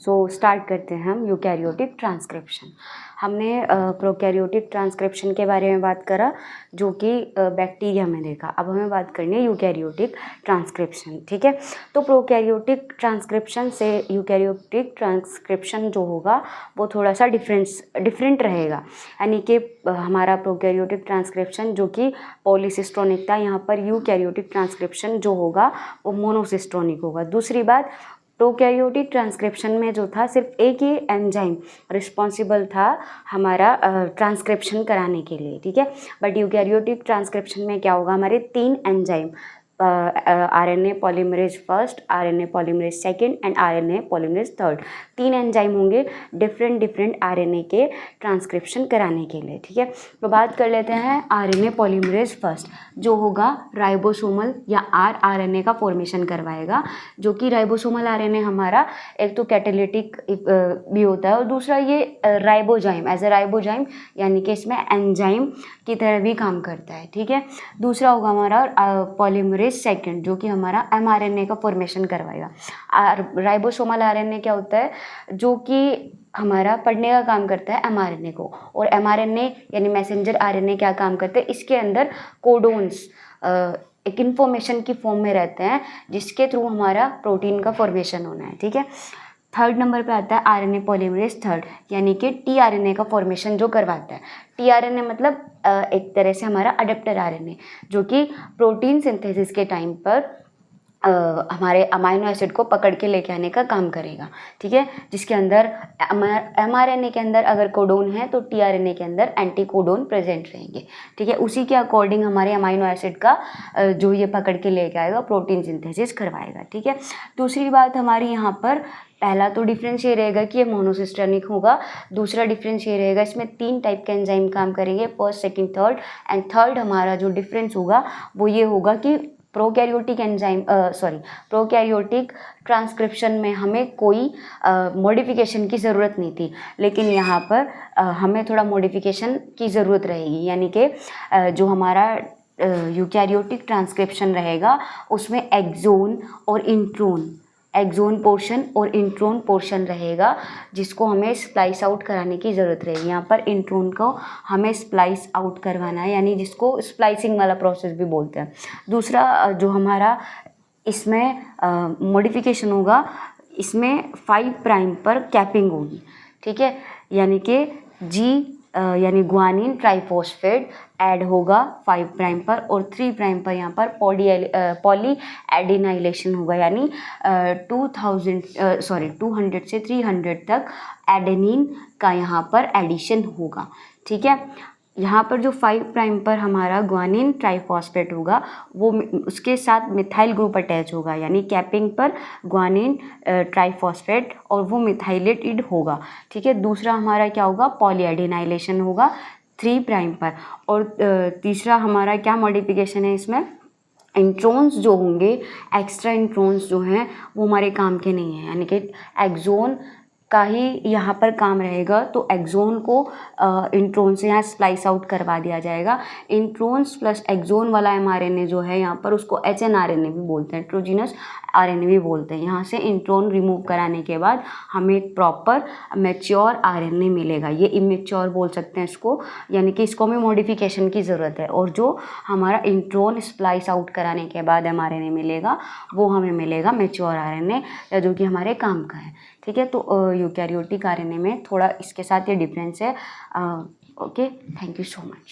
So start करते हैं हम यूकैरियोटिक ट्रांसक्रिप्शन। हमने प्रोकैरियोटिक ट्रांसक्रिप्शन के बारे में बात करा जो कि बैक्टीरिया में देखा। अब हमें बात करनी है यूकैरियोटिक ट्रांसक्रिप्शन, ठीक है। तो प्रोकैरियोटिक ट्रांसक्रिप्शन से यूकैरियोटिक ट्रांसक्रिप्शन जो होगा वो थोड़ा सा डिफरेंट रहेगा, यानी कि हमारा प्रोकैरियोटिक ट्रांसक्रिप्शन जो कि पॉलीसिस्टोनिक था, यहाँ पर यूकैरियोटिक ट्रांसक्रिप्शन जो होगा वो मोनोसिस्टोनिक होगा। दूसरी बात, प्रोकैरियोटिक ट्रांसक्रिप्शन में जो था सिर्फ एक ही एंजाइम रिस्पॉन्सिबल था हमारा ट्रांसक्रिप्शन कराने के लिए, ठीक है। बट यूकैरियोटिक ट्रांसक्रिप्शन में क्या होगा, हमारे 3 enzyme RNA polymerase first, RNA polymerase second and RNA polymerase third, 3 enzyme होंगे डिफरेंट RNA के ट्रांसक्रिप्शन कराने के लिए, ठीक है। तो बात कर लेते हैं RNA पॉलीमरेज फर्स्ट, जो होगा राइबोसोमल या rRNA का फॉर्मेशन करवाएगा, जो कि राइबोसोमल RNA हमारा एक तो कैटालिटिक भी होता है और दूसरा ये राइबोजाइम एज ए राइबोजाइम यानी कि इसमें एंजाइम की तरह भी काम करता है, ठीक है। दूसरा होगा हमारा पॉलीमरेज सेकेंड, जो कि हमारा mRNA का फॉर्मेशन करवाएगा। राइबोसोमल RNA क्या होता है, जो कि हमारा पढ़ने का काम करता है mRNA को, और mRNA यानी मैसेंजर RNA क्या काम करते हैं, इसके अंदर कोडोन्स एक इन्फॉर्मेशन की फॉर्म में रहते हैं जिसके थ्रू हमारा प्रोटीन का फॉर्मेशन होना है, ठीक है। थर्ड नंबर पे आता है RNA पॉलीमरेज थर्ड, यानी कि tRNA का फॉर्मेशन जो करवाता है। tRNA मतलब एक तरह से हमारा अडेप्टर RNA, जो कि प्रोटीन सिंथेसिस के टाइम पर हमारे अमाइनो एसिड को पकड़ के लेके आने का काम करेगा, ठीक है। जिसके अंदर mRNA के अंदर अगर कोडोन है तो tRNA के अंदर एंटी कोडोन प्रेजेंट रहेंगे, ठीक है। उसी के अकॉर्डिंग हमारे अमाइनो एसिड का जो ये पकड़ के लेके आएगा प्रोटीन सिंथेसिस करवाएगा, ठीक है। दूसरी बात हमारी यहाँ पर, पहला तो डिफरेंस ये रहेगा कि ये मोनोसिस्टोनिक होगा। दूसरा डिफरेंस ये रहेगा, इसमें 3 टाइप के एंजाइम काम करेंगे, first second third, and third हमारा जो डिफरेंस होगा वो ये होगा कि प्रोकैरियोटिक ट्रांसक्रिप्शन में हमें कोई मॉडिफिकेशन की ज़रूरत नहीं थी, लेकिन यहाँ पर हमें थोड़ा मॉडिफिकेशन की ज़रूरत रहेगी, यानी कि जो हमारा यूकैरियोटिक ट्रांसक्रिप्शन रहेगा उसमें एक्सोन पोर्शन और इंट्रोन पोर्शन रहेगा, जिसको हमें स्प्लाइस आउट कराने की ज़रूरत रहेगी। यहाँ पर इंट्रोन को हमें स्प्लाइस आउट करवाना है, यानी जिसको स्प्लाइसिंग वाला प्रोसेस भी बोलते हैं। दूसरा जो हमारा इसमें मॉडिफिकेशन होगा, इसमें 5 प्राइम पर कैपिंग होगी, ठीक है, यानी कि यानी ग्वानिन ट्राइफॉस्फेट ऐड होगा 5 प्राइम पर, और 3 प्राइम पर यहाँ पर पॉली एडिनाइलेशन होगा, यानी 200 से 300 तक एडेनिन का यहाँ पर एडिशन होगा, ठीक है। यहाँ पर जो 5 प्राइम पर हमारा ग्वानिन ट्राइफॉस्फेट होगा वो उसके साथ मिथाइल ग्रुप अटैच होगा, यानी कैपिंग पर ग्वानिन ट्राइफॉस्फेट और वो मिथाइलेटेड होगा, ठीक है। दूसरा हमारा क्या होगा, पॉलीएडिनाइलेशन होगा 3 प्राइम पर, और तीसरा हमारा क्या मॉडिफिकेशन है, इसमें इंट्रोन्स जो होंगे, एक्स्ट्रा इंट्रोन्स जो हैं वो हमारे काम के नहीं हैं, यानी कि एक्सोन का ही यहाँ पर काम रहेगा, तो एक्सोन को इंट्रोन से यहाँ स्प्लाइस आउट करवा दिया जाएगा। इंट्रोन्स प्लस एक्सोन वाला mRNA जो है यहाँ पर उसको hnRNA भी बोलते हैं, ट्रोजिनस RNA भी बोलते हैं। यहाँ से इंट्रोन रिमूव कराने के बाद हमें एक प्रॉपर मैच्योर RNA मिलेगा, ये इमेच्योर बोल सकते हैं इसको, यानी कि इसको हमें मॉडिफिकेशन की ज़रूरत है, और जो हमारा इंट्रोन स्प्लाइस आउट कराने के बाद mRNA मिलेगा वो हमें मिलेगा मैच्योर RNA, जो कि हमारे काम का है, ठीक है। तो यूकैरियोटिक RNA में थोड़ा इसके साथ ये डिफरेंस है। Okay, thank you so much.